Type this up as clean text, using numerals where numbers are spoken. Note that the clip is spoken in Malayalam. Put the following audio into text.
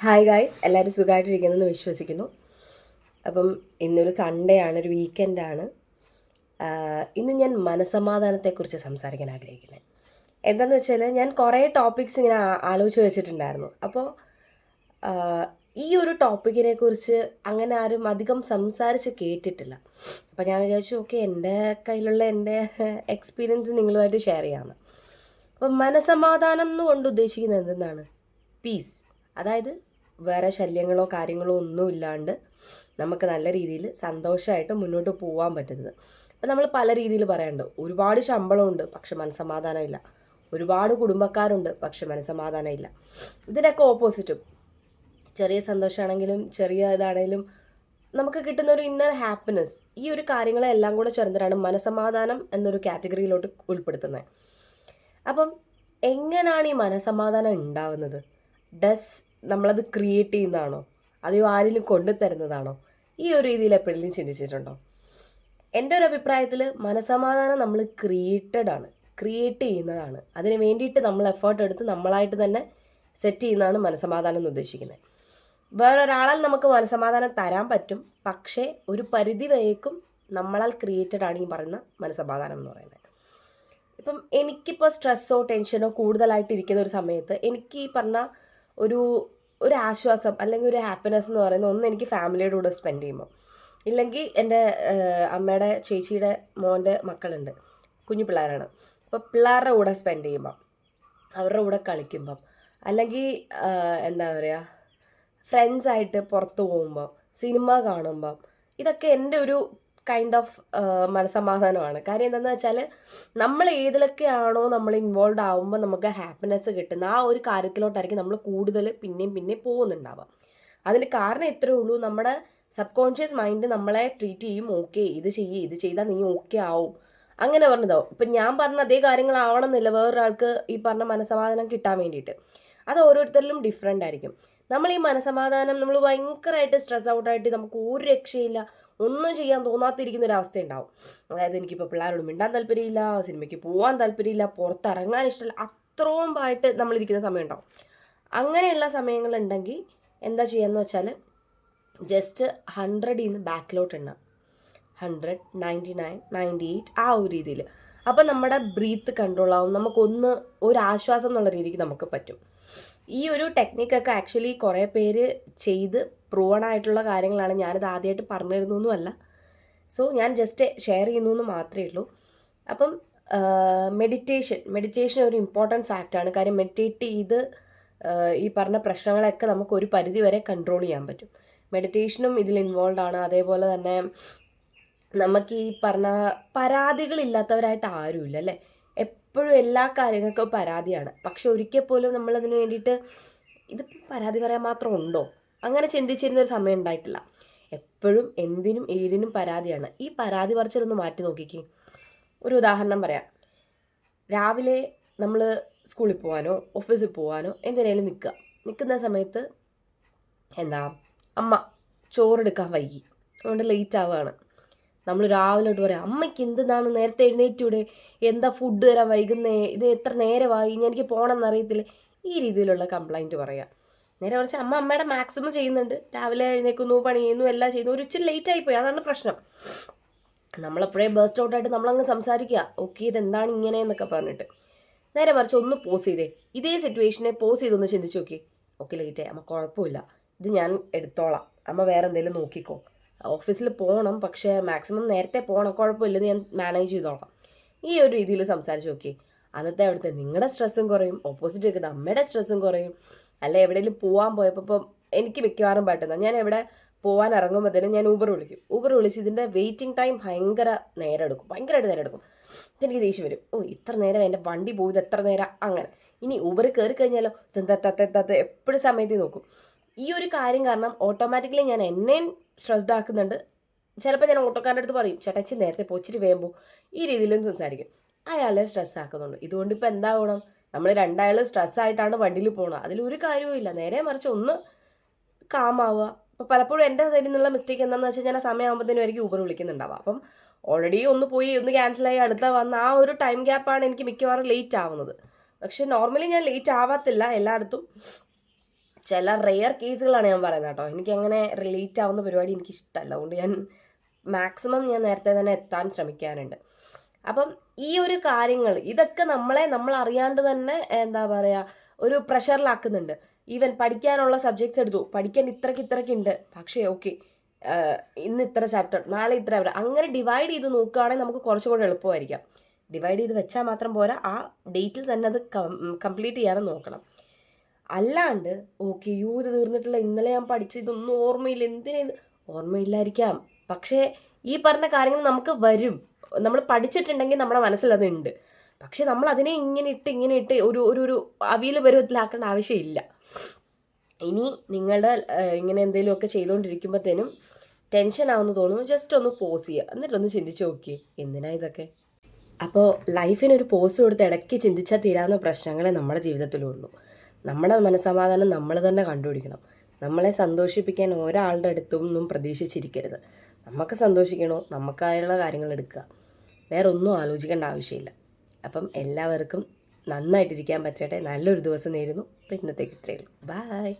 ഹായ് ഗായ്സ്, എല്ലാവരും സുഖമായിട്ടിരിക്കുന്നെന്ന് വിശ്വസിക്കുന്നു. അപ്പം ഇന്നൊരു സൺഡേ ആണ്, ഒരു വീക്കെൻഡാണ്. ഇന്ന് ഞാൻ മനസമാധാനത്തെക്കുറിച്ച് സംസാരിക്കാൻ ആഗ്രഹിക്കുന്നത് എന്താണെന്ന് വെച്ചാൽ, ഞാൻ കുറേ ടോപ്പിക്സ് ഇങ്ങനെ ആലോചിച്ച് വെച്ചിട്ടുണ്ടായിരുന്നു. അപ്പോൾ ഈ ഒരു ടോപ്പിക്കിനെ കുറിച്ച് അങ്ങനെ ആരും അധികം സംസാരിച്ച് കേട്ടിട്ടില്ല. അപ്പോൾ ഞാൻ വിചാരിച്ചു, ഓക്കെ, എൻ്റെ കയ്യിലുള്ള എൻ്റെ എക്സ്പീരിയൻസ് നിങ്ങളുമായിട്ട് ഷെയർ ചെയ്യാമെന്ന്. അപ്പം മനസമാധാനം എന്നുകൊണ്ട് ഉദ്ദേശിക്കുന്നത് എന്തെന്നാണ്? പീസ്. അതായത് വേറെ ശല്യങ്ങളോ കാര്യങ്ങളോ ഒന്നും ഇല്ലാണ്ട് നമുക്ക് നല്ല രീതിയിൽ സന്തോഷമായിട്ട് മുന്നോട്ട് പോകാൻ പറ്റുന്നത്. അപ്പം നമ്മൾ പല രീതിയിൽ പറയാനുണ്ട്. ഒരുപാട് ശമ്പളമുണ്ട്, പക്ഷെ മനസ്സമാധാനം ഇല്ല. ഒരുപാട് കുടുംബക്കാരുണ്ട്, പക്ഷെ മനസ്സമാധാനം ഇല്ല. ഇതിനൊക്കെ ഓപ്പോസിറ്റും, ചെറിയ സന്തോഷമാണെങ്കിലും ചെറിയ ഇതാണെങ്കിലും നമുക്ക് കിട്ടുന്ന ഒരു ഇന്നർ ഹാപ്പിനെസ്, ഈ ഒരു കാര്യങ്ങളെല്ലാം കൂടെ ചേർന്നിട്ടാണ് മനസ്സമാധാനം എന്നൊരു കാറ്റഗറിയിലോട്ട് ഉൾപ്പെടുത്തുന്നത്. അപ്പം എങ്ങനെയാണ് ഈ മനസ്സമാധാനം ഉണ്ടാവുന്നത്? ഡസ് നമ്മളത് ക്രിയേറ്റ് ചെയ്യുന്നതാണോ, അതെയോ ആരെങ്കിലും കൊണ്ടുതരുന്നതാണോ? ഈ ഒരു രീതിയിൽ എപ്പോഴെങ്കിലും ചിന്തിച്ചിട്ടുണ്ടോ? എൻ്റെ ഒരു അഭിപ്രായത്തിൽ മനസ്സമാധാനം നമ്മൾ ക്രിയേറ്റ് ചെയ്യുന്നതാണ്. അതിന് വേണ്ടിയിട്ട് നമ്മൾ എഫേർട്ട് എടുത്ത് നമ്മളായിട്ട് തന്നെ സെറ്റ് ചെയ്യുന്നതാണ് മനസ്സമാധാനം എന്ന് ഉദ്ദേശിക്കുന്നത്. വേറൊരാളാൽ നമുക്ക് മനസ്സമാധാനം തരാൻ പറ്റും, പക്ഷേ ഒരു പരിധി വരേക്കും നമ്മളാൽ ക്രിയേറ്റഡ് ആണ് ഈ പറയുന്ന മനസ്സമാധാനം എന്ന് പറയുന്നത്. ഇപ്പം എനിക്കിപ്പോൾ സ്ട്രെസ്സോ ടെൻഷനോ കൂടുതലായിട്ട് ഇരിക്കുന്ന ഒരു സമയത്ത് എനിക്ക് ഈ പറഞ്ഞ ഒരു ഒരു ആശ്വാസം അല്ലെങ്കിൽ ഒരു ഹാപ്പിനെസ് എന്ന് പറയുന്നത്, ഒന്ന് എനിക്ക് ഫാമിലിയുടെ കൂടെ സ്പെൻഡ് ചെയ്യുമ്പോൾ, ഇല്ലെങ്കിൽ എൻ്റെ അമ്മയുടെ ചേച്ചിയുടെ മോൻ്റെ മക്കളുണ്ട്, കുഞ്ഞു പിള്ളേരാണ്. അപ്പോൾ പിള്ളേരുടെ കൂടെ സ്പെൻഡ് ചെയ്യുമ്പം, അവരുടെ കൂടെ കളിക്കുമ്പം, അല്ലെങ്കിൽ എന്താ പറയുക, ഫ്രണ്ട്സായിട്ട് പുറത്ത് പോകുമ്പം, സിനിമ കാണുമ്പം, ഇതൊക്കെ എൻ്റെ ഒരു കൈൻഡ് ഓഫ് മനസ്സമാധാനമാണ്. കാര്യം എന്താണെന്ന് വെച്ചാൽ, നമ്മൾ ഏതിലൊക്കെയാണോ നമ്മൾ ഇൻവോൾവ് ആകുമ്പോൾ നമുക്ക് ഹാപ്പിനെസ് കിട്ടുന്ന ആ ഒരു കാര്യത്തിലോട്ടായിരിക്കും നമ്മൾ കൂടുതൽ പിന്നെയും പോകുന്നുണ്ടാവുക. അതിന് കാരണം ഇത്രയേ ഉള്ളൂ, നമ്മുടെ സബ് കോൺഷ്യസ് മൈൻഡ് നമ്മളെ ട്രീറ്റ് ചെയ്യും. ഓക്കെ, ഇത് ചെയ്താൽ നീ ഓക്കെ ആവും, അങ്ങനെ പറഞ്ഞതാവും. ഇപ്പം ഞാൻ പറഞ്ഞ അതേ കാര്യങ്ങളാവണമെന്നില്ല വേറൊരാൾക്ക് ഈ പറഞ്ഞ മനസ്സമാധാനം കിട്ടാൻ വേണ്ടിയിട്ട്. അത് ഓരോരുത്തരിലും ഡിഫറെൻ്റ് ആയിരിക്കും. നമ്മൾ ഈ മനസ്സമാധാനം നമ്മൾ ഭയങ്കരമായിട്ട് സ്ട്രെസ് ഔട്ടായിട്ട് നമുക്ക് ഒരു രക്ഷയില്ല, ഒന്നും ചെയ്യാൻ തോന്നാത്തിരിക്കുന്ന ഒരു അവസ്ഥ ഉണ്ടാവും. അതായത് എനിക്കിപ്പോൾ പിള്ളേരോട് മിണ്ടാൻ താല്പര്യമില്ല, സിനിമയ്ക്ക് പോകാൻ താല്പര്യമില്ല, പുറത്തിറങ്ങാൻ ഇഷ്ടമില്ല, അത്രയും ആയിട്ട് നമ്മളിരിക്കുന്ന സമയം ഉണ്ടാവും. അങ്ങനെയുള്ള സമയങ്ങളുണ്ടെങ്കിൽ എന്താ ചെയ്യാന്ന് വെച്ചാൽ, ജസ്റ്റ് 100ൽ നിന്ന് ബാക്കിലോട്ട് എണ്ണ, 100, 99, 98, ആ ഒരു രീതിയിൽ. അപ്പം നമ്മുടെ ബ്രീത്ത് കൺട്രോൾ ആവും, നമുക്കൊന്ന് ഒരു ആശ്വാസം എന്നുള്ള രീതിക്ക് നമുക്ക് പറ്റും. ഈ ഒരു ടെക്നിക്കൊക്കെ ആക്ച്വലി കുറേ പേര് ചെയ്ത് പ്രൂവൺ ആയിട്ടുള്ള കാര്യങ്ങളാണ്. ഞാനിത് ആദ്യമായിട്ട് പറഞ്ഞു തരുന്നൊന്നുമല്ല. സോ ഞാൻ ജസ്റ്റ് ഷെയർ ചെയ്യുന്നു എന്ന് മാത്രമേ ഉള്ളൂ. അപ്പം മെഡിറ്റേഷൻ ഒരു ഇമ്പോർട്ടൻറ്റ് ഫാക്റ്റാണ്. കാര്യം മെഡിറ്റേറ്റ് ചെയ്ത് ഈ പറഞ്ഞ പ്രശ്നങ്ങളൊക്കെ നമുക്ക് ഒരു പരിധി വരെ കൺട്രോൾ ചെയ്യാൻ പറ്റും. മെഡിറ്റേഷനും ഇതിൽ ഇൻവോൾവ് ആണ്. അതേപോലെ തന്നെ നമുക്ക് ഈ പറഞ്ഞ പരാതികളില്ലാത്തവരായിട്ട് ആരുമില്ല അല്ലേ? എപ്പോഴും എല്ലാ കാര്യങ്ങൾക്കും പരാതിയാണ്. പക്ഷെ ഒരിക്കൽ പോലും നമ്മളതിന് വേണ്ടിയിട്ട് ഇതിപ്പോൾ പരാതി പറയാൻ മാത്രം ഉണ്ടോ, അങ്ങനെ ചിന്തിച്ചിരുന്നൊരു സമയം ഉണ്ടായിട്ടില്ല. എപ്പോഴും എന്തിനും ഏതിനും പരാതിയാണ്. ഈ പരാതി പറിച്ചിലൊന്ന് മാറ്റി നോക്കിക്കേ. ഒരു ഉദാഹരണം പറയാം. രാവിലെ നമ്മൾ സ്കൂളിൽ പോകാനോ ഓഫീസിൽ പോകാനോ എന്തിനേലും നിൽക്കുന്ന സമയത്ത് എന്താ, അമ്മ ചോറെടുക്കാൻ വൈകി, അതുകൊണ്ട് ലേറ്റ് ആവുകയാണ്. നമ്മൾ രാവിലെ തൊട്ട് പറയാം, അമ്മയ്ക്ക് എന്താണ് നേരത്തെ എഴുന്നേറ്റൂടെ, എന്താ ഫുഡ് തരാൻ വൈകുന്നേ, ഇത് എത്ര നേരമായി, ഇനി എനിക്ക് പോകണമെന്ന് അറിയത്തില്ല, ഈ രീതിയിലുള്ള കംപ്ലൈൻറ്റ് പറയാം. നേരെ കുറച്ച് അമ്മയുടെ മാക്സിമം ചെയ്യുന്നുണ്ട്, രാവിലെ എഴുന്നേക്കുന്നു, പണി ചെയ്യുന്നു, എല്ലാം ചെയ്യുന്നു, ഒരു ഇച്ചിരി ലേറ്റ് ആയിപ്പോയി, അതാണ് പ്രശ്നം. നമ്മളെപ്പോഴേ ബേസ്റ്റ് ഔട്ടായിട്ട് നമ്മളങ്ങ് സംസാരിക്കുക, ഓക്കെ ഇതെന്താണ് ഇങ്ങനെ എന്നൊക്കെ പറഞ്ഞിട്ട്. നേരെ മറിച്ച് ഒന്ന് പോസ് ചെയ്തേ, ഇതേ സിറ്റുവേഷനെ പോസ് ചെയ്തൊന്ന് ചിന്തിച്ച് നോക്കി. ഓക്കെ ലേറ്റായി, അമ്മ കുഴപ്പമില്ല, ഇത് ഞാൻ എടുത്തോളാം, അമ്മ വേറെ എന്തെങ്കിലും നോക്കിക്കോ, ഓഫീസിൽ പോകണം പക്ഷേ മാക്സിമം നേരത്തെ പോകണം, കുഴപ്പമില്ല, ഇത് ഞാൻ മാനേജ് ചെയ്തോളാം. ഈ ഒരു രീതിയിൽ സംസാരിച്ച് നോക്കി. അന്നത്തെ അവിടുത്തെ നിങ്ങളുടെ സ്ട്രെസ്സും കുറയും, ഓപ്പോസിറ്റ് വെക്കുന്ന അമ്മയുടെ സ്ട്രെസ്സും കുറയും. അല്ലെ എവിടെയെങ്കിലും പോകാൻ പോയപ്പോൾ ഇപ്പം എനിക്ക് മിക്കവാറും പറ്റുന്ന, ഞാൻ എവിടെ പോകാൻ ഇറങ്ങുമ്പോഴത്തേനും ഞാൻ ഊബർ വിളിച്ച് ഇതിൻ്റെ വെയിറ്റിംഗ് ടൈം ഭയങ്കരമായിട്ട് നേരം എടുക്കും. എനിക്ക് ദേഷ്യം വരും, ഓ ഇത്ര നേരം എൻ്റെ വണ്ടി പോയത് എത്ര നേരം, അങ്ങനെ. ഇനി ഊബർ കയറി കഴിഞ്ഞാലോ എപ്പോഴും സമയത്ത് നോക്കും. ഈ ഒരു കാര്യം കാരണം ഓട്ടോമാറ്റിക്കലി ഞാൻ എന്നെയും സ്ട്രെസ്ഡ് ആക്കുന്നുണ്ട്. ചിലപ്പോൾ ഞാൻ ഓട്ടോക്കാരുടെ അടുത്ത് പറയും, ചേട്ടച്ചി നേരത്തെ പോച്ചിട്ട് വേമ്പോ, ഈ രീതിയിലും സംസാരിക്കും. അയാളെ സ്ട്രെസ് ആക്കുന്നുണ്ട്. ഇതുകൊണ്ട് ഇപ്പോൾ എന്താവണം, നമ്മൾ രണ്ടായാലും സ്ട്രെസ്സായിട്ടാണ് വണ്ടിയിൽ പോകുന്നത്, അതിലൊരു കാര്യവും ഇല്ല. നേരെ മറിച്ച് ഒന്ന് കാമാവുക. അപ്പോൾ പലപ്പോഴും എൻ്റെ സൈഡിൽ നിന്നുള്ള മിസ്റ്റേക്ക് എന്താണെന്ന് വെച്ചാൽ, ഞാൻ ആ സമയമാകുമ്പോഴത്തേനും ആയിരിക്കും ഊബർ വിളിക്കുന്നുണ്ടാവുക. അപ്പം ഓൾറെഡി ഒന്ന് പോയി ഒന്ന് ക്യാൻസലായി അടുത്ത വന്ന ആ ഒരു ടൈം ഗ്യാപ്പാണ് എനിക്ക് മിക്കവാറും ലേറ്റ് ആവുന്നത്. പക്ഷേ നോർമലി ഞാൻ ലേറ്റ് ആവാത്തില്ല എല്ലായിടത്തും. ചില റെയർ കേസുകളാണ് ഞാൻ പറയുന്നത് കേട്ടോ. എനിക്കങ്ങനെ റിലേറ്റ് ആവുന്ന പരിപാടി എനിക്കിഷ്ടമല്ല. അതുകൊണ്ട് ഞാൻ മാക്സിമം ഞാൻ നേരത്തെ തന്നെ എത്താൻ ശ്രമിക്കാറുണ്ട്. അപ്പം ഈ ഒരു കാര്യങ്ങൾ ഇതൊക്കെ നമ്മൾ അറിയാണ്ട് തന്നെ എന്താ പറയുക ഒരു പ്രഷറിലാക്കുന്നുണ്ട്. ഈവൻ പഠിക്കാനുള്ള സബ്ജക്ട്സ് എടുത്തു, പഠിക്കാൻ ഇത്രയ്ക്കുണ്ട്, പക്ഷേ ഓക്കെ ഇന്ന് ഇത്ര ചാപ്റ്റർ, നാളെ ഇത്ര അങ്ങനെ ഡിവൈഡ് ചെയ്ത് നോക്കുകയാണെങ്കിൽ നമുക്ക് കുറച്ചുകൂടെ എളുപ്പമായിരിക്കാം. ഡിവൈഡ് ചെയ്ത് വെച്ചാൽ മാത്രം പോരാ, ആ ഡേറ്റിൽ തന്നെ അത് കംപ്ലീറ്റ് ചെയ്യാനും നോക്കണം. അല്ലാണ്ട് ഓക്കെ ഇത് തീർന്നിട്ടില്ല, ഇന്നലെ ഞാൻ പഠിച്ച ഇതൊന്നും ഓർമ്മയില്ല, ഓർമ്മയില്ലായിരിക്കാം, പക്ഷേ ഈ പറഞ്ഞ കാര്യങ്ങൾ നമുക്ക് വരും. നമ്മൾ പഠിച്ചിട്ടുണ്ടെങ്കിൽ നമ്മുടെ മനസ്സിൽ അതുണ്ട്. പക്ഷെ നമ്മൾ അതിനെ ഇങ്ങനെ ഇട്ട് ഒരു ഒരു ഒരു അവിയൽ പരുവത്തിലാക്കേണ്ട ആവശ്യമില്ല. ഇനി നിങ്ങളുടെ ഇങ്ങനെ എന്തെങ്കിലുമൊക്കെ ചെയ്തുകൊണ്ടിരിക്കുമ്പോഴത്തേനും ടെൻഷൻ ആവുമെന്ന് തോന്നുമ്പോൾ ജസ്റ്റ് ഒന്ന് പോസ് ചെയ്യുക, എന്നിട്ടൊന്ന് ചിന്തിച്ച് നോക്കിയേ എന്തിനാ ഇതൊക്കെ. അപ്പോൾ ലൈഫിനൊരു പോസ് കൊടുത്ത് ഇടയ്ക്ക് ചിന്തിച്ചാൽ തീരാവുന്ന പ്രശ്നങ്ങളെ നമ്മുടെ ജീവിതത്തിലുള്ളൂ. നമ്മുടെ മനസ്സമാധാനം നമ്മൾ തന്നെ കണ്ടുപിടിക്കണം. നമ്മളെ സന്തോഷിപ്പിക്കാൻ ഒരാളുടെ അടുത്തൊന്നും പ്രതീക്ഷിച്ചിരിക്കരുത്. നമുക്ക് സന്തോഷിക്കണോ, നമുക്കായുള്ള കാര്യങ്ങൾ എടുക്കുക, വേറെ ഒന്നും ആലോചിക്കേണ്ട ആവശ്യമില്ല. അപ്പം എല്ലാവർക്കും നന്നായിട്ടിരിക്കാൻ പറ്റട്ടെ. നല്ലൊരു ദിവസം നേരുന്നു. അപ്പോൾ ഇന്നത്തേക്ക് ഇത്രയേ ഉള്ളൂ. ബൈ.